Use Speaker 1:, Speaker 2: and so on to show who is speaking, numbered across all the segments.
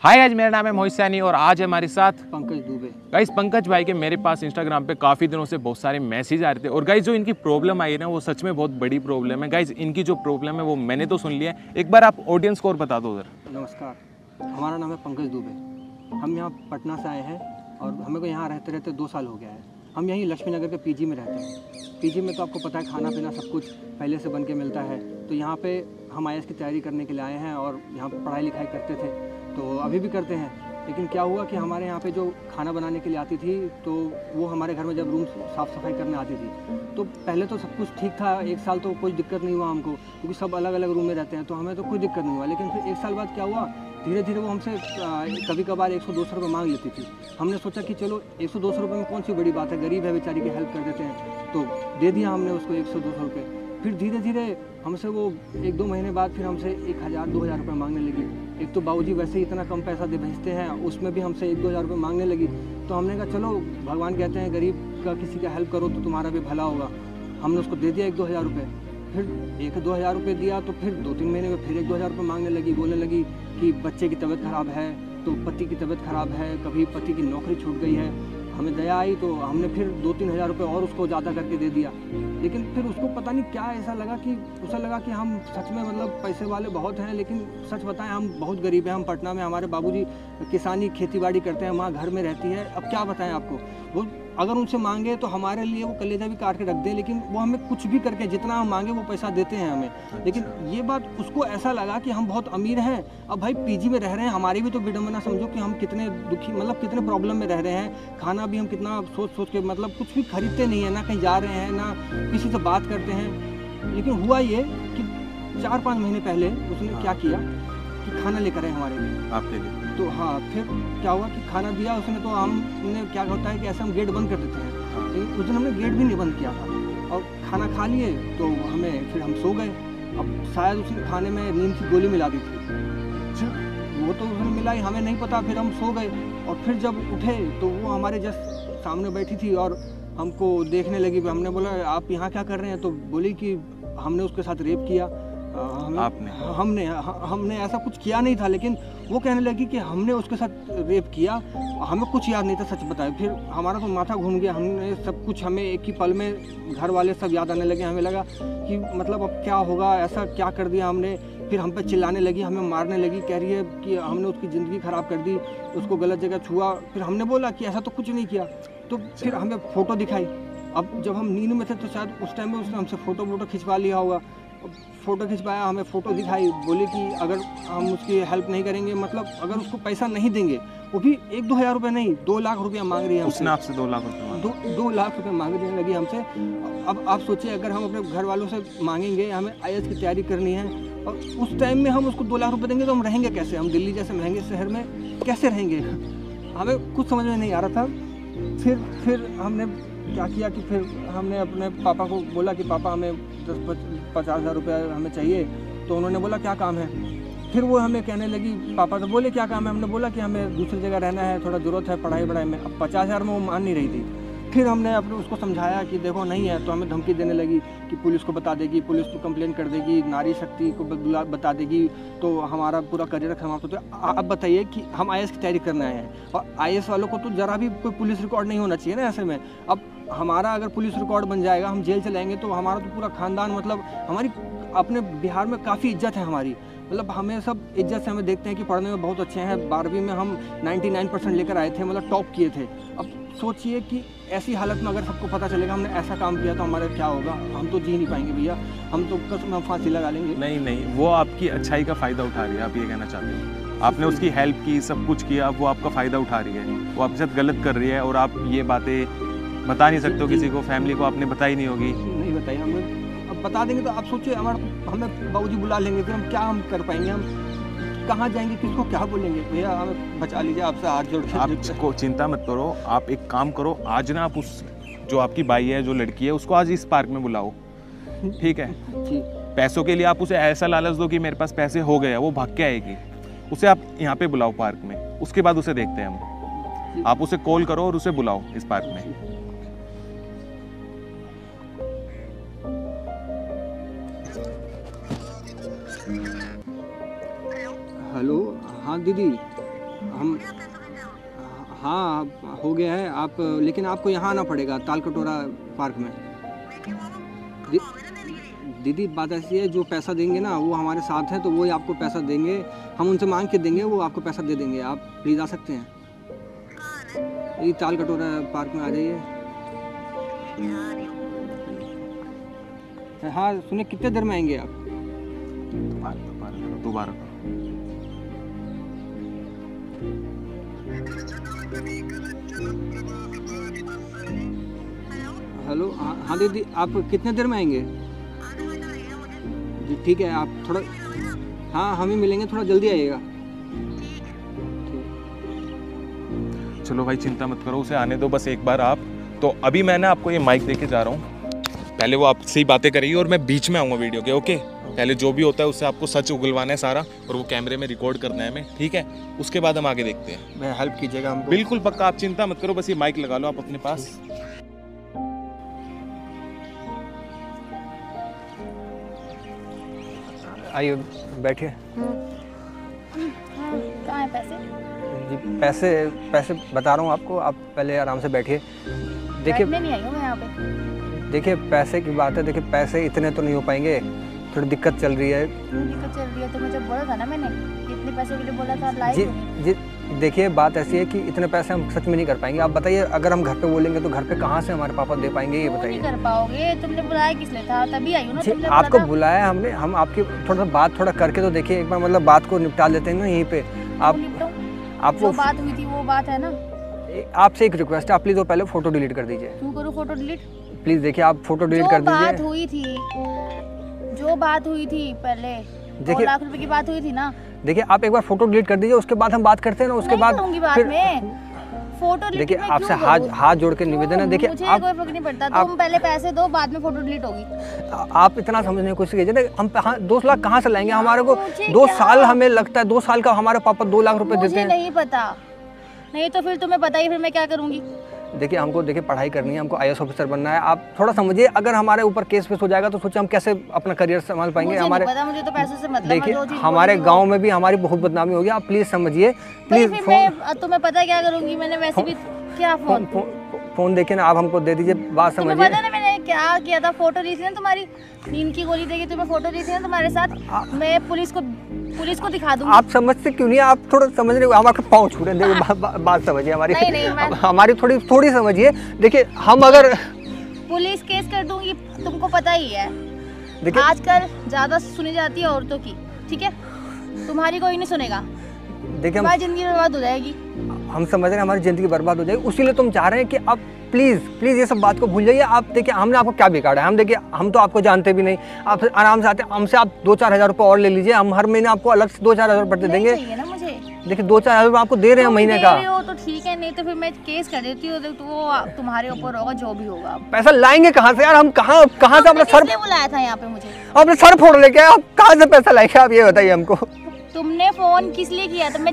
Speaker 1: Hi guys, मेरा नाम है मोहित सैनी और आज हमारे साथ
Speaker 2: पंकज दुबे।
Speaker 1: गाइस पंकज भाई के मेरे पास इंस्टाग्राम पे काफ़ी दिनों से बहुत सारे मैसेज आ रहे थे और गाइस जो इनकी प्रॉब्लम आई है ना वो सच में बहुत बड़ी प्रॉब्लम है। गाइस इनकी जो प्रॉब्लम है वो मैंने तो सुन लिया है, एक बार आप ऑडियंस को और बता दो उधर।
Speaker 2: नमस्कार, हमारा नाम है पंकज दुबे। हम यहाँ पटना से आए हैं और हमें को यहाँ रहते रहते 2 साल हो गया है। हम यहीं लक्ष्मी नगर के पीजी में रहते हैं। पीजी में तो आपको पता है खाना पीना सब कुछ पहले से बन के मिलता है। तो यहाँ पे हम आईएएस की तैयारी करने के लिए आए हैं और यहाँ पर पढ़ाई लिखाई करते थे, तो अभी भी करते हैं। लेकिन क्या हुआ कि हमारे यहाँ पे जो खाना बनाने के लिए आती थी तो वो हमारे घर में जब रूम साफ़ सफाई करने आती थी तो पहले तो सब कुछ ठीक था। 1 साल तो कोई दिक्कत नहीं हुआ हमको, क्योंकि सब अलग अलग रूम में रहते हैं तो हमें तो कोई दिक्कत नहीं हुआ। लेकिन फिर 1 साल बाद क्या हुआ, धीरे धीरे वो हमसे कभी कभार 100-200 रुपये मांग लेती थी। हमने सोचा कि चलो 100-200 रुपये में कौन सी बड़ी बात है, गरीब है बेचारी की हेल्प कर देते हैं। तो दे दिया हमने उसको 100-200 रुपये। फिर धीरे धीरे हमसे वो 1-2 महीने बाद फिर हमसे 1000-2000 रुपये मांगने लगी। एक तो बाबूजी वैसे ही इतना कम पैसा दे भेजते हैं, उसमें भी हमसे 1-2 हज़ार रुपये मांगने लगी। तो हमने कहा चलो भगवान कहते हैं गरीब का किसी का हेल्प करो तो तुम्हारा भी भला होगा। हमने उसको दे दिया 1-2 हज़ार रुपये। फिर 1-2 हज़ार रुपये दिया तो फिर 2-3 महीने में फिर 1-2 हज़ार रुपये मांगने लगी। बोलने लगी कि बच्चे की तबीयत ख़राब है, तो पति की तबीयत ख़राब है, कभी पति की नौकरी छूट गई है। हमें दया आई तो हमने फिर 2-3 हज़ार रुपये और उसको ज़्यादा करके दे दिया। लेकिन फिर उसको पता नहीं क्या ऐसा लगा कि उसे लगा कि हम सच में मतलब पैसे वाले बहुत हैं, लेकिन सच बताएं हम बहुत गरीब हैं। हम पटना में, हमारे बाबूजी किसानी खेतीबाड़ी करते हैं, माँ घर में रहती है। अब क्या बताएं आपको, वो अगर उनसे मांगे तो हमारे लिए वो कलेजा भी काट के रख दे, लेकिन वो हमें कुछ भी करके जितना हम मांगे वो पैसा देते हैं हमें। लेकिन ये बात उसको ऐसा लगा कि हम बहुत अमीर हैं। अब भाई पीजी में रह रहे हैं, हमारी भी तो विडम्बना समझो कि हम कितने दुखी, मतलब कितने प्रॉब्लम में रह रहे हैं। खाना भी हम कितना सोच सोच के मतलब कुछ भी खरीदते नहीं है, ना कहीं जा रहे हैं ना किसी से बात करते हैं। लेकिन हुआ ये कि 4-5 महीने पहले उसने क्या किया कि खाना लेकर आए हमारे लिए, आपके लिए। तो हाँ, फिर क्या हुआ कि खाना दिया उसने, तो हमने क्या होता है कि ऐसे हम गेट बंद कर देते हैं, लेकिन उस दिन हमने गेट भी नहीं बंद किया था और खाना खा लिए। तो फिर हम सो गए। अब शायद उसने खाने में नींद की गोली मिला दी थी, वो तो उसने मिलाई, हमें नहीं पता। फिर हम सो गए और फिर जब उठे तो वो हमारे जस्ट सामने बैठी थी और हमको देखने लगी। हमने बोला आप यहाँ क्या कर रहे हैं, तो बोली कि हमने उसके साथ रेप किया। हमने ऐसा कुछ किया नहीं था, लेकिन वो कहने लगी कि हमने उसके साथ रेप किया, हमें कुछ याद नहीं था, सच बताए। फिर हमारा तो माथा घूम गया, हमने सब कुछ, हमें एक ही पल में घर वाले सब याद आने लगे। हमें लगा कि मतलब अब क्या होगा, ऐसा क्या कर दिया हमने। फिर हम पे चिल्लाने लगी, हमें मारने लगी, कह रही है कि हमने उसकी ज़िंदगी ख़राब कर दी, उसको गलत जगह छुआ। फिर हमने बोला कि ऐसा तो कुछ नहीं किया। तो फिर हमें फ़ोटो दिखाई। अब जब हम नींद में थे तो शायद उस टाइम में उसने हमसे फ़ोटो खिंचवा लिया होगा। फ़ोटो खिंचवाया, हमें फ़ोटो दिखाई, बोली कि अगर हम उसकी हेल्प नहीं करेंगे, मतलब अगर उसको पैसा नहीं देंगे, वो भी 1-2 हज़ार रुपये नहीं, 2 लाख रुपया मांग रही है हमसे।
Speaker 1: उसने आपसे 2 लाख रुपये
Speaker 2: 2 लाख रुपये मांगने लगी हमसे। अब आप सोचिए, अगर हम अपने घर वालों से मांगेंगे, हमें आईएएस की तैयारी करनी है और उस टाइम में हम उसको 2 लाख रुपये देंगे तो हम रहेंगे कैसे? हम दिल्ली जैसे महंगे शहर में कैसे रहेंगे? हमें कुछ समझ में नहीं आ रहा था। फिर हमने क्या किया कि फिर हमने अपने पापा को बोला कि पापा हमें 10-50 हज़ार रुपये हमें चाहिए। तो उन्होंने बोला क्या काम है? फिर वो हमें कहने लगी, पापा तो बोले क्या काम है? हमने बोला कि हमें दूसरी जगह रहना है, थोड़ा ज़रूरत है पढ़ाई में। अब 50 हज़ार में वो मान नहीं रही थी। फिर हमने अपने उसको समझाया कि देखो नहीं है, तो हमें धमकी देने लगी कि पुलिस को बता देगी, पुलिस को कंप्लेन कर देगी, नारी शक्ति को बता देगी, तो हमारा पूरा करियर खराब होता है। आप बताइए कि हम आईएएस की तैयारी करने आए हैं और आईएएस वालों को तो ज़रा भी कोई पुलिस रिकॉर्ड नहीं होना चाहिए ना ऐसे में। अब हमारा अगर पुलिस रिकॉर्ड बन जाएगा, हम जेल चले जाएंगे, तो हमारा तो पूरा खानदान, मतलब हमारी अपने बिहार में काफ़ी इज्जत है हमारी, मतलब हमें सब इज्जत से हमें देखते हैं कि पढ़ने में बहुत अच्छे हैं। 12वीं में हम 99% लेकर आए थे, मतलब टॉप किए थे। अब सोचिए कि ऐसी हालत में अगर सबको पता चलेगा हमने ऐसा काम किया तो हमारा क्या होगा? हम तो जी नहीं पाएंगे भैया, हम तो कसम हम फांसी लगा लेंगे।
Speaker 1: नहीं, वो आपकी अच्छाई का फ़ायदा उठा रही है, आप ये कहना चाहते हो? आपने उसकी हेल्प की, सब कुछ किया, वो आपका फ़ायदा उठा रही है, वो आपके साथ गलत कर रही है और आप ये बातें बता नहीं सकते हो किसी को, फैमिली को आपने बताई नहीं होगी।
Speaker 2: नहीं बताई हमें। अब बता देंगे तो आप सोचिए हमें बाबूजी बुला लेंगे, फिर हम क्या कर पाएंगे? हम कहाँ जाएंगे, किसको क्या बोलेंगे? भैया हमें बचा लीजिए, आपसे हाथ जोड़ के।
Speaker 1: आप चिंता मत करो, आप एक काम करो, आज ना आप उस जो आपकी बाई है, जो लड़की है, उसको आज इस पार्क में बुलाओ, ठीक है? पैसों के लिए आप उसे ऐसा लालच दो कि मेरे पास पैसे हो गए, वो भाग के आएगी। उसे आप यहाँ पे बुलाओ पार्क में, उसके बाद उसे देखते हैं हम। आप उसे कॉल करो और उसे बुलाओ इस पार्क में।
Speaker 2: हेलो, हाँ दीदी, हम हाँ हो गया है आप, लेकिन आपको यहाँ आना पड़ेगा ताल कटोरा पार्क में। दीदी बात ऐसी है, जो पैसा देंगे ना वो हमारे साथ हैं, तो वो ही आपको पैसा देंगे, हम उनसे मांग के देंगे, वो आपको पैसा दे देंगे। आप प्लीज़ आ सकते हैं, ये ताल कटोरा पार्क में आ जाइए। हाँ सुनिए, कितने देर में आएंगे आप?
Speaker 1: दोबारा
Speaker 2: हेलो हाँ दीदी, आप कितने देर में आएंगे? जी ठीक है, आप थोड़ा हाँ हमें मिलेंगे, थोड़ा जल्दी आइएगा।
Speaker 1: चलो भाई चिंता मत करो, उसे आने दो बस एक बार आप। तो अभी मैं ना आपको ये माइक देके जा रहा हूँ, पहले वो आपसे ही बातें करेगी और मैं बीच में आऊँगा वीडियो के। ओके, पहले जो भी होता है उससे आपको सच उगलवाना है सारा, और वो कैमरे में रिकॉर्ड करना है हमें, ठीक है? उसके बाद हम आगे देखते हैं।
Speaker 2: मैं हेल्प कीजिएगा हमको।
Speaker 1: बिल्कुल पक्का, आप चिंता मत करो, बस ये माइक लगा लो आप अपने पास।
Speaker 2: आइए बैठिए।
Speaker 3: कहाँ है पैसे?
Speaker 2: जी पैसे बता रहा हूँ आपको, आप पहले आराम से बैठिए। देखिए
Speaker 3: बैठने नहीं आई हूँ मैं यहाँ पे।
Speaker 2: देखिए पैसे की बात है, देखिए पैसे इतने तो नहीं हो पाएंगे, थोड़ी दिक्कत चल रही है।
Speaker 3: क्यों दिक्कत चल रही है? तो मुझे बोला था ना मैंने, इतने पैसे के लिए बोला था, लाए
Speaker 2: जी
Speaker 3: क्यों नहीं?
Speaker 2: जी देखिए बात ऐसी है कि इतने पैसे हम सच में नहीं कर पाएंगे। आप बताइए, अगर हम घर पे बोलेंगे तो घर पे कहाँ से हमारे पापा दे पाएंगे, ये
Speaker 3: क्यों नहीं
Speaker 2: बताइए।
Speaker 3: कर पाओगे? तुमने बुलाया किस लिए था? तभी आई हूँ ना,
Speaker 2: जी
Speaker 3: तुमने
Speaker 2: आपको
Speaker 3: बोला था।
Speaker 2: बुलाया हमने, हम आपकी थोड़ा बात थोड़ा करके तो देखिए एक बार, मतलब बात को निपटा लेते हैं ना यहीं पे। आप
Speaker 3: क्यों निपटाऊं?
Speaker 2: आपको
Speaker 3: जो बात हुई थी वो बात है ना।
Speaker 2: आपसे एक रिक्वेस्ट है, आप प्लीज़ वो पहले फ़ोटो डिलीट कर दीजिए।
Speaker 3: क्यों करूँ फोटो डिलीट?
Speaker 2: प्लीज़ देखिए आप फ़ोटो डिलीट
Speaker 3: जो
Speaker 2: कर
Speaker 3: बात
Speaker 2: दीजिए।
Speaker 3: हुई थी, जो बात हुई थी पहले, 2
Speaker 2: देखिए-
Speaker 3: लाख रुपए की बात हुई थी ना।
Speaker 2: देखिए आप एक बार फ़ोटो डिलीट कर दीजिए, उसके बाद हम बात करते हैं ना। उसके
Speaker 3: नहीं
Speaker 2: बाद
Speaker 3: करूंगी बात
Speaker 2: फिर
Speaker 3: में। फोटो डिलीट
Speaker 2: देखिए
Speaker 3: मैं
Speaker 2: आपसे
Speaker 3: क्यों
Speaker 2: हाथ
Speaker 3: करूँ?
Speaker 2: जोड़ के निवेदन है। देखिए
Speaker 3: मुझे
Speaker 2: आप
Speaker 3: कोई फर्क नहीं पड़ता,
Speaker 2: आप-
Speaker 3: तुम पहले पैसे दो, बाद में फोटो डिलीट होगी।
Speaker 2: आप इतना समझने की कोशिश कीजिए ना, हम 2 लाख कहाँ से लाएंगे? हमारे को
Speaker 3: मुझे
Speaker 2: 2
Speaker 3: क्या?
Speaker 2: साल हमें लगता है, 2 साल का हमारे पापा 2 लाख रुपए देते
Speaker 3: मुझे
Speaker 2: हैं।
Speaker 3: नहीं पता, नहीं तो फिर तुम्हें पता ही, फिर मैं क्या करूंगी?
Speaker 2: देखिए हमको देखिए पढ़ाई करनी है, हमको IAS ऑफिसर बनना है। आप थोड़ा समझिए, अगर हमारे ऊपर केस वेस हो जाएगा तो सोचिए हम कैसे अपना करियर संभाल पाएंगे।
Speaker 3: मुझे
Speaker 2: हमारे
Speaker 3: नहीं पता, मुझे तो पैसों से मतलब है,
Speaker 2: देखिए
Speaker 3: जो चीज़
Speaker 2: हमारे
Speaker 3: बोली
Speaker 2: गांव में भी हमारी बहुत बदनामी होगी। आप प्लीज़ समझिए,
Speaker 3: तो
Speaker 2: प्लीज़
Speaker 3: फिर मैं तुम्हें पता है क्या करूंगी? मैंने वैसे भी क्या
Speaker 2: फ़ोन देखिए ना, आप हमको दे दीजिए, बात
Speaker 3: तुम्हें
Speaker 2: समझिए।
Speaker 3: पता है ना मैंने क्या किया था? फोटो ली थी ना तुम्हारी, नींद की गोली देके तुम्हें फोटो ली थी ना तुम्हारे साथ। मैं पुलिस को दिखा दूंगी।
Speaker 2: आप समझते क्यों नहीं? आप थोड़ा समझ रहे हो, हमारे पाँव छू रहे हैं। देखिए बात समझिए हमारी।
Speaker 3: नहीं, मैं-
Speaker 2: हमारी थोड़ी समझिए। देखिए हम अगर
Speaker 3: पुलिस केस कर दूंगी, तुमको पता ही है।
Speaker 2: देखिए
Speaker 3: आजकल ज्यादा सुनी जाती है औरतों की, ठीक है? तुम्हारी कोई नहीं सुनेगा,
Speaker 2: देखिए
Speaker 3: तुम्हारी जिंदगी बर्बाद हो जाएगी।
Speaker 2: हम समझ रहे हैं हमारी ज़िंदगी बर्बाद हो जाएगी, उसीलिए तुम चाह रहे हैं कि आप प्लीज़ ये सब बात को भूल जाइए। आप देखिए हमने आपको क्या बिगाड़ा है? हम देखिए हम तो आपको जानते भी नहीं। आप आराम से आते, हमसे आप 2-4 हज़ार रुपये और ले लीजिए, हम हर महीने आपको अलग से 2-4 हज़ार रुपये दे
Speaker 3: नहीं
Speaker 2: देंगे।
Speaker 3: चाहिए ना मुझे।
Speaker 2: देखिए 2-4 हज़ार रुपये आपको दे रहे हैं
Speaker 3: तुम
Speaker 2: महीने
Speaker 3: दे
Speaker 2: का।
Speaker 3: रहे हो तो ठीक है, नहीं तो फिर मैं केस कर देती हूँ, तो वो तुम्हारे ऊपर होगा, जो भी होगा।
Speaker 2: पैसा लाएंगे कहाँ से यार? हम कहाँ से अपना
Speaker 3: तुमने
Speaker 2: सर,
Speaker 3: किसलिए बुलाया था यहाँ पे मुझे?
Speaker 2: अपने सर फोड़ लेके आप कहाँ से पैसा लाएंगे? आप ये बताइए हमको।
Speaker 3: तुमने फोन किस लिए किया था? मैं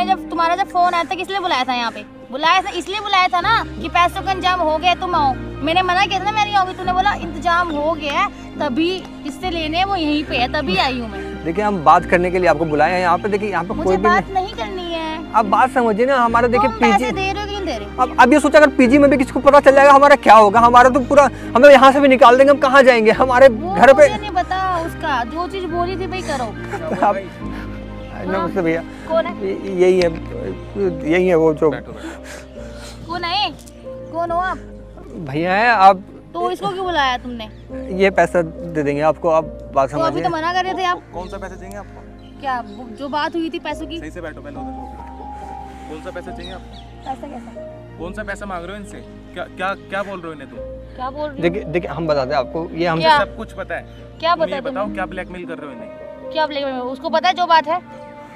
Speaker 3: जब तुम्हारा जब फोन आया था, किस लिए बुलाया था यहाँ पे? बुलाया था इसलिए बुलाया था ना कि पैसों का इंतजाम हो गया, तुम आओ। मैंने मना किया था ना मैं नहीं आऊंगी, तूने बोला इंतजाम हो गया है, तभी जिससे लेने वो यहीं पे है, तभी आई हूँ मैं।
Speaker 2: देखिए हम बात करने के लिए आपको बुलाए हैं यहाँ पे। देखिए यहाँ पे
Speaker 3: मुझे
Speaker 2: कोई भी
Speaker 3: बात नहीं करनी है।
Speaker 2: आप बात समझिए ना हमारा। देखिए
Speaker 3: तुम पैसे
Speaker 2: पीजी,
Speaker 3: दे रहे हो कि नहीं दे रहे?
Speaker 2: अब ये सोचा अगर पीजी में भी किसी को पता चल जाएगा हमारा क्या होगा? हमारा तो पूरा, हमें यहाँ से भी निकाल देंगे, हम कहाँ जाएंगे? हमारे
Speaker 3: वो
Speaker 2: घर पे
Speaker 3: मुझे नहीं पता उसका, जो चीज बोली थी भाई करो।
Speaker 2: आप नमस्ते भैया,
Speaker 3: कौन है?
Speaker 2: यही है वो जो
Speaker 3: कौन है? कौन हो आप?
Speaker 2: भैया है। आप
Speaker 3: तो इसको क्यों बुलाया तुमने?
Speaker 2: ये पैसा दे देंगे आपको, आप बात
Speaker 3: तो अभी
Speaker 2: समझिए।
Speaker 3: तो मना कर रहे थे आप।
Speaker 1: कौन सा पैसा चाहिए आपको?
Speaker 3: क्या जो बात हुई थी पैसों की?
Speaker 1: सही से बैठो पहले उधर। कौन सा पैसा चाहिए आपको?
Speaker 3: पैसा कैसा?
Speaker 1: कौन सा पैसा मांग रहे हो इनसे? क्या क्या क्या बोल रहे हो इन्हें तुम?
Speaker 3: क्या बोल रहे हो?
Speaker 2: देखिए हम बताते हैं आपको, ये हम
Speaker 3: क्या?
Speaker 1: सब कुछ पता है।
Speaker 3: क्या
Speaker 1: तुम ये
Speaker 3: पता है
Speaker 1: बताओ
Speaker 3: तुम्हें?
Speaker 1: क्या ब्लैकमेल कर रहे हो इन्हें?
Speaker 3: क्या ब्लैक? उसको पता है जो बात है।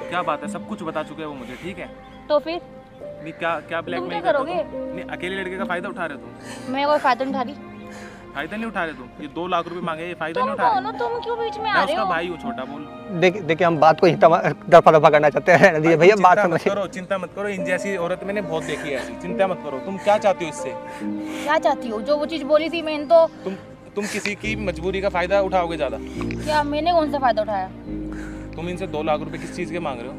Speaker 1: क्या बात है? सब कुछ बता चुके हैं वो मुझे, ठीक है?
Speaker 3: तो फिर
Speaker 1: नहीं क्या क्या ब्लैकमेल
Speaker 3: क्या
Speaker 1: कर रहे हो
Speaker 3: करोगे?
Speaker 1: तुम? नहीं अकेले लड़के का फायदा उठा रहे हो तुम?
Speaker 3: मैं कोई फायदा नहीं उठा रही।
Speaker 1: फायदा नहीं उठा रहे तुम? ये 2 लाख रुपए मांगे, ये फायदा नहीं
Speaker 3: तुम
Speaker 1: उठा
Speaker 3: कौन
Speaker 1: रहे?
Speaker 3: हो? तुम क्यों बीच में
Speaker 1: मैं
Speaker 3: आ रहे
Speaker 1: उसका
Speaker 3: हो?
Speaker 1: भाई हूँ, छोटा बोल।
Speaker 2: देखिए हम बात को ही दफा दफा करना चाहते हैं। रहने दीजिए भैया, बात
Speaker 1: चिंता मत
Speaker 2: समझिए।
Speaker 1: करो, चिंता मत करो। इन जैसी औरत मैंने बहुत देखी है ऐसी। चिंता मत करो। तुम क्या चाहती हो इससे?
Speaker 3: क्या चाहती हो? जो वो चीज बोली थी मैंने तो।
Speaker 1: तुम किसी की मजबूरी का फायदा उठाओगे ज्यादा?
Speaker 3: क्या मैंने कौन सा फायदा उठाया?
Speaker 1: तुम इनसे 2 लाख रुपए किस चीज के मांग रहे हो?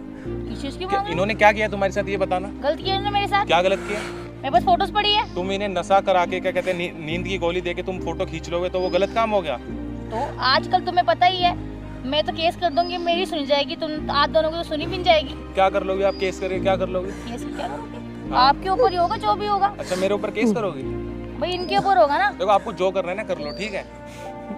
Speaker 3: किस एक्सक्यूज क्यों मांग रहे हो?
Speaker 1: इन्होंने क्या किया तुम्हारे साथ ये बताना।
Speaker 3: गलत किया इन्होंने मेरे साथ?
Speaker 1: क्या गलत किया?
Speaker 3: मेरे पास फोटोज पड़ी है।
Speaker 1: तुम इन्हें नशा करा के क्या कहते हैं नींद की गोली देके तुम फोटो खींच लोगे तो वो गलत काम हो गया।
Speaker 3: तो आजकल तुम्हें पता ही है, मैं तो केस कर दूंगी, मेरी सुनी जाएगी, तुम आप दोनों को तो सुनी भी नहीं जाएगी।
Speaker 1: क्या कर लोगे आप? केस करके क्या कर लोगे?
Speaker 3: केस क्या करोगे? आपके ऊपर ही होगा जो भी होगा।
Speaker 1: अच्छा मेरे ऊपर केस करोगे?
Speaker 3: भाई इनके ऊपर होगा ना।
Speaker 1: देखो आपको जो करना है ना कर लो, ठीक है।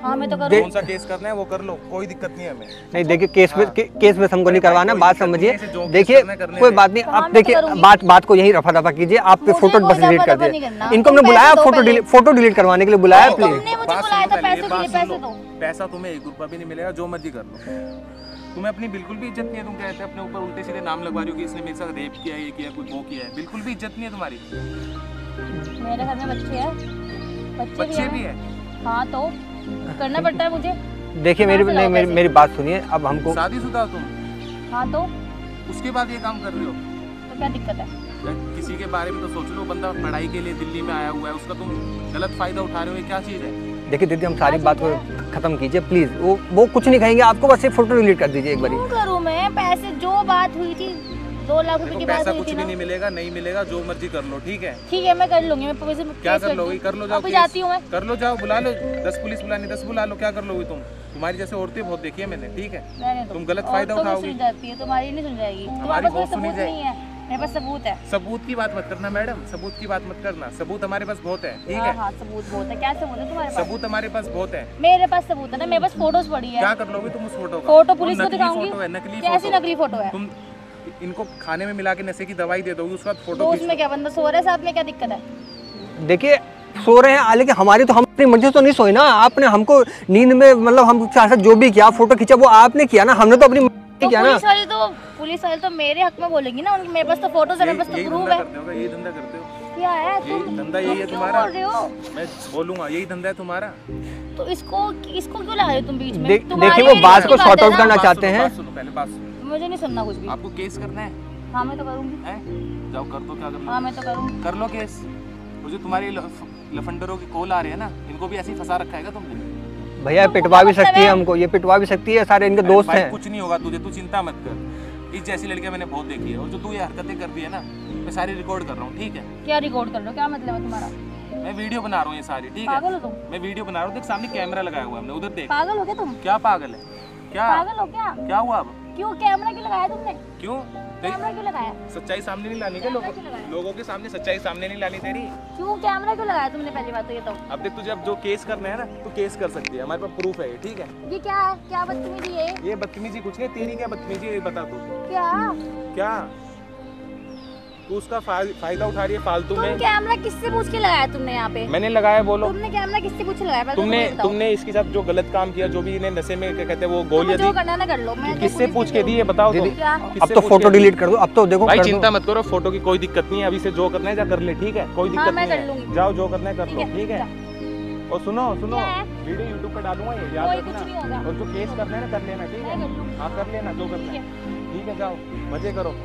Speaker 3: हाँ मैं तो करूँ।
Speaker 1: कौन सा केस करना है वो कर लो, कोई दिक्कत नहीं है हमें।
Speaker 2: नहीं देखिए, केस में हमको नहीं करवाना, बात समझिए।
Speaker 1: जो
Speaker 2: देखिए
Speaker 1: करने
Speaker 2: कोई बात नहीं, आप देखिए बात को यही रफा दफा कीजिए। आप
Speaker 3: मुझे
Speaker 2: फोटो
Speaker 3: कोई
Speaker 2: बस डिलीट कर
Speaker 3: रफा-दफा नहीं
Speaker 2: दिए।
Speaker 3: करना।
Speaker 2: इनको
Speaker 3: तुम
Speaker 2: हमने बुलाया
Speaker 3: पैसे दो
Speaker 2: फोटो डिलीट करवाने के लिए बुलाया। प्लीज
Speaker 3: तुमने मुझे बुलाया था पैसों के लिए, पैसे दो।
Speaker 1: पैसा तुम्हें 1 रुपया भी नहीं मिलेगा, जो मर्जी कर लो। तुम्हें अपनी बिल्कुल भी इज्जत नहीं है। तुम कहते हैं अपने ऊपर उल्टे सीधे नाम लगवा रही हो कि इसने मेरे साथ रेप किया, ये किया, कुछ वो किया है। बिल्कुल भी इज्जत नहीं है तुम्हारी।
Speaker 3: मेरे घर में बच्चे हैं,
Speaker 1: बच्चे भी है।
Speaker 3: हाँ तो करना पड़ता है मुझे।
Speaker 2: देखिए मेरी बात सुनिए। अब हमको
Speaker 1: शादीशुदा हो तुम?
Speaker 3: हाँ तो
Speaker 1: उसके बाद ये काम कर रहे हो
Speaker 3: तो क्या दिक्कत है?
Speaker 1: किसी के बारे में तो सोच लो। बंदा पढ़ाई के लिए दिल्ली में आया हुआ है, उसका तुम गलत फायदा उठा रहे हो, ये क्या चीज है?
Speaker 2: देखिए दीदी, हम सारी बात को खत्म कीजिए प्लीज। वो कुछ नहीं कहेंगे आपको, बस ये फोटो डिलीट कर दीजिए एक बार।
Speaker 3: क्यों करूँ मैं? पैसे जो बात हुई थी 2 लाख रुपए की बात
Speaker 1: पैसा
Speaker 3: हुई
Speaker 1: कुछ
Speaker 3: थी
Speaker 1: भी
Speaker 3: ना।
Speaker 1: नहीं मिलेगा, नहीं मिलेगा, जो मर्जी कर लो, ठीक है?
Speaker 3: ठीक है मैं कर लूंगी। मैं पैसे
Speaker 1: क्या कर लोगी? कर लो, जाओ
Speaker 3: अभी जाती हूँ मैं।
Speaker 1: कर लो, जाओ बुला लो। 10 पुलिस बुलानी, 10 बुला लो। क्या कर लोगी तुम? तुम्हारी जैसे औरतें बहुत देखी है मैंने, ठीक है?
Speaker 3: रहने दो।
Speaker 1: तुम गलत
Speaker 3: और
Speaker 1: फायदा
Speaker 3: तो
Speaker 1: उठाओगी।
Speaker 3: सुन जाती है, तुम्हारी नहीं सुन जाएगी।
Speaker 1: हमारी
Speaker 3: तुम्हारे पास कोई
Speaker 1: बहुत सुनी
Speaker 3: सबूत
Speaker 1: जाए।
Speaker 3: नहीं है, मेरे पास सबूत है।
Speaker 1: सबूत की बात मत करना मैडम, सबूत की बात मत करना। सबूत हमारे पास बहुत है, ठीक
Speaker 3: हाँ
Speaker 1: है?
Speaker 3: हाँ सबूत बहुत है। क्या सबूत है तुम्हारे पास?
Speaker 1: सबूत हमारे पास बहुत है।
Speaker 3: मेरे पास सबूत है ना, मेरे पास फोटोज पड़ी है।
Speaker 1: क्या कर लोगे तुम उस फोटो का?
Speaker 3: फोटो
Speaker 1: वो
Speaker 3: पुलिस को
Speaker 1: नकली
Speaker 3: दिखाऊंगी।
Speaker 1: फोटो है, नकली
Speaker 3: कैसी
Speaker 1: फोटो।
Speaker 3: नकली फोटो है?
Speaker 1: तुम इनको खाने में मिला के नशे की दवाई दे दोगी, उसके बाद फोटो
Speaker 3: तो
Speaker 1: खींच
Speaker 3: उसमें क्या बंदा सो रहा है साथ में, क्या दिक्कत है?
Speaker 2: देखिए सो रहे हैं, लेकिन हमारी तो हम अपनी मर्जी से तो नहीं सोए ना। आपने हमको नींद में मतलब हम साथ जो भी किया, फोटो खींचा, वो आपने किया ना, हमने तो अपनी
Speaker 3: तो
Speaker 2: किया ना।
Speaker 3: पुलिस वाले तो मेरे हक में बोलेंगी ना। उनके मेरे पास तो फोटोज है, मेरे पास तो प्रूफ है।
Speaker 1: यही धंधा करते हो?
Speaker 3: क्या है
Speaker 1: यही
Speaker 3: तुम?
Speaker 1: धंधा यही है
Speaker 3: क्यों
Speaker 1: तुम्हारा?
Speaker 3: बोल रहे हो?
Speaker 1: मैं बोलूंगा यही धंधा है तुम्हारा।
Speaker 3: तो इसको क्यों ला रहे हो तुम बीच में?
Speaker 2: देखिए वो बात को सॉर्ट आउट करना चाहते हैं।
Speaker 1: बात सुनो, पहले बात सुनो।
Speaker 3: मुझे नहीं सुनना कुछ भी।
Speaker 1: आपको केस करना है?
Speaker 3: हाँ मैं तो करूंगी।
Speaker 1: हैं? जाओ कर दो, क्या कर लो?
Speaker 3: हाँ मैं तो करूंगी।
Speaker 1: कर लो केस। और जो तुम्हारी लफंडरों की कॉल आ रही है ना, इनको भी ऐसे ही फंसा रखा है तुमने?
Speaker 2: भैया पिटवा भी सकती है हमको, ये पिटवा भी सकती है, सारे इनके दोस्त
Speaker 1: भाई,
Speaker 2: हैं।
Speaker 1: कुछ नहीं होगा तुझे, तू चिंता मत कर। इस जैसी लड़कियां मैंने बहुत देखी है, और जो तू ये हरकतें करती है ना, मैं सारी रिकॉर्ड कर रहा हूँ, ठीक है?
Speaker 3: क्या रिकॉर्ड कर रहे हो? क्या मतलब है तुम्हारा?
Speaker 1: मैं वीडियो बना रहा हूँ ये सारी, ठीक है?
Speaker 3: पागल हो तुम?
Speaker 1: मैं वीडियो बना रहा हूँ, देख सामने कैमरा लगाया हुआ है हमने, उधर देख।
Speaker 3: पागल हो क्या तुम?
Speaker 1: क्या पागल है? क्या
Speaker 3: पागल हो क्या?
Speaker 1: क्या हुआ अब?
Speaker 3: क्यों कैमरा क्यों लगाया तुमने?
Speaker 1: क्यों?
Speaker 3: कैमरा क्यों लगाया?
Speaker 1: सच्चाई सामने नहीं लानी क्या? लोगों के सामने सच्चाई सामने नहीं लानी तेरी?
Speaker 3: क्यों कैमरा क्यों लगाया तुमने? पहली बात तो ये तो।
Speaker 1: अब देख तुझे अब जो केस करना है ना, तू केस कर सकती है, हमारे पास प्रूफ है ये, ठीक है?
Speaker 3: ये क्या है? क्या बदतमीजी है?
Speaker 1: ये बदतमीजी कुछ नहीं, तेरी क्या बदतमीजी है, ये बता तू।
Speaker 3: क्या
Speaker 1: क्या तू उसका फायदा उठा रही है फालतू
Speaker 3: तुम
Speaker 1: में?
Speaker 3: कैमरा किससे पूछ के लगाया तुमने यहाँ पे?
Speaker 1: मैंने लगाया, बोलो।
Speaker 3: तुमने कैमरा किससे पूछ के लगाया? पहले तो मुझे बताओ।
Speaker 1: तुमने इसके साथ जो गलत काम किया, जो भी इन्हें नशे में क्या कहते हैं वो गोलियां
Speaker 3: जो
Speaker 1: दी,
Speaker 3: करना ना कर लो। मैं
Speaker 1: किससे पूछ के दी ये बताओ तुम?
Speaker 3: क्या?
Speaker 2: अब तो फोटो डिलीट कर दो, अब तो देखो
Speaker 1: भाई
Speaker 2: कर दो।
Speaker 1: चिंता मत करो, फोटो की कोई दिक्कत नहीं है। अभी से जो करना है जा कर ले, ठीक है? कोई
Speaker 3: हाँ,
Speaker 1: दिक्कत
Speaker 3: मैं
Speaker 1: नहीं
Speaker 3: कर
Speaker 1: है,
Speaker 3: लूंगी।
Speaker 1: जाओ जो करना है कर लो, ठीक है?
Speaker 3: जा।
Speaker 1: और सुनो सुनो,
Speaker 3: क्या है?
Speaker 1: वीडियो यूट्यूब पे डालूंगा ये, याद
Speaker 3: कोई
Speaker 1: रखना।
Speaker 3: कुछ नहीं होगा।
Speaker 1: और जो केस करना है ना कर लेना, ठीक
Speaker 3: मैं कर
Speaker 1: है?
Speaker 3: लूंगी।
Speaker 1: हाँ कर लेना जो करना है, ठीक है? जाओ मजे करो।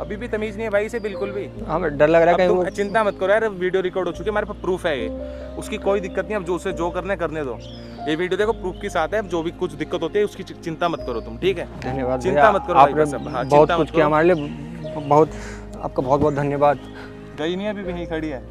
Speaker 1: अभी भी तमीज नहीं है भाई से बिल्कुल भी।
Speaker 2: हाँ डर लग रहा है
Speaker 1: अब
Speaker 2: कहीं
Speaker 1: तुम
Speaker 2: वो।
Speaker 1: चिंता मत करो यार, वीडियो रिकॉर्ड हो चुकी है, हमारे पास प्रूफ है ये, उसकी कोई दिक्कत नहीं। अब जो उसे जो करना है करने दो। ये वीडियो देखो प्रूफ के साथ है, अब जो भी कुछ दिक्कत होती है उसकी चिंता मत करो तुम, ठीक है?
Speaker 2: धन्यवाद
Speaker 1: चिंता
Speaker 2: भैया,
Speaker 1: मत करो भाई,
Speaker 2: आपने
Speaker 1: बस अब, हाँ,
Speaker 2: बहुत
Speaker 1: चिंता
Speaker 2: कुछ
Speaker 1: मत
Speaker 2: किया
Speaker 1: करो।
Speaker 2: हमारे लिए, बहुत आपका बहुत बहुत धन्यवाद।
Speaker 1: गई नहीं अभी भी यहीं खड़ी है।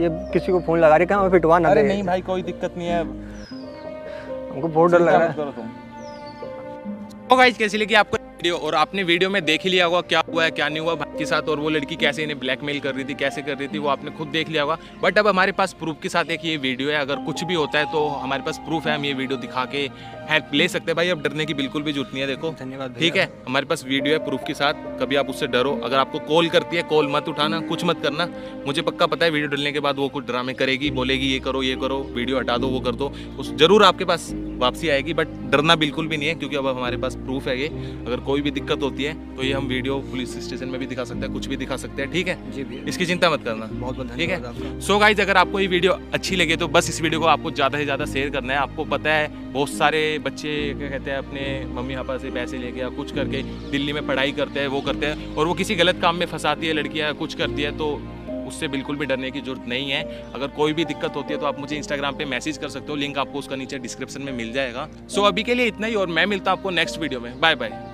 Speaker 2: ये किसी को फोन लगा रही, कहाँ पिटवा ना
Speaker 1: अरे
Speaker 2: दे।
Speaker 1: नहीं भाई कोई दिक्कत नहीं है,
Speaker 2: हमको बहुत डर लग
Speaker 1: चिंता
Speaker 2: रहा
Speaker 1: मत
Speaker 2: है।
Speaker 1: करो तुम। तो गाइस कैसी लगी आपको वीडियो? और आपने वीडियो में देख ही लिया होगा क्या हुआ है क्या नहीं हुआ भाई के साथ, और वो लड़की कैसे इन्हें ब्लैकमेल कर रही थी, कैसे कर रही थी, वो आपने खुद देख लिया होगा। बट अब हमारे पास प्रूफ के साथ एक ये वीडियो है, अगर कुछ भी होता है तो हमारे पास प्रूफ है, हम ये वीडियो दिखा के हेल्प ले सकते हैं भाई। अब डरने की बिल्कुल भी जरूरत नहीं है, देखो
Speaker 2: धन्यवाद
Speaker 1: ठीक है? हमारे पास वीडियो है प्रूफ के साथ, कभी आप उससे डरो। अगर आपको कॉल करती है, कॉल मत उठाना, कुछ मत करना। मुझे पक्का पता है वीडियो डालने के बाद वो कुछ ड्रामे करेगी, बोलेगी ये करो, वीडियो हटा दो, वो कर दो, उस जरूर आपके पास वापसी आएगी। बट डरना बिल्कुल भी नहीं है, क्योंकि अब हमारे पास प्रूफ है ये। अगर कोई भी दिक्कत होती है तो ये हम वीडियो पुलिस स्टेशन में भी दिखा सकते हैं, कुछ भी दिखा सकते हैं, ठीक है?
Speaker 2: जी भैया,
Speaker 1: इसकी चिंता मत करना,
Speaker 2: बहुत बहुत
Speaker 1: ठीक है?
Speaker 2: धन्यवाद आपका।
Speaker 1: सो गाइज अगर आपको ये वीडियो अच्छी लगे तो बस इस वीडियो को आपको ज़्यादा से ज़्यादा शेयर करना है। आपको पता है बहुत सारे बच्चे क्या कहते हैं अपने मम्मी पापा से पैसे लेके या कुछ करके दिल्ली में पढ़ाई करते हैं, वो करते हैं, और वो किसी गलत काम में फंसाती है लड़कियाँ, कुछ करती है, तो उससे बिल्कुल भी डरने की जरूरत नहीं है। अगर कोई भी दिक्कत होती है तो आप मुझे इंस्टाग्राम पे मैसेज कर सकते हो, लिंक आपको उसका नीचे डिस्क्रिप्शन में मिल जाएगा। सो अभी के लिए इतना ही, और मैं मिलता हूँ आपको नेक्स्ट वीडियो में। Bye bye.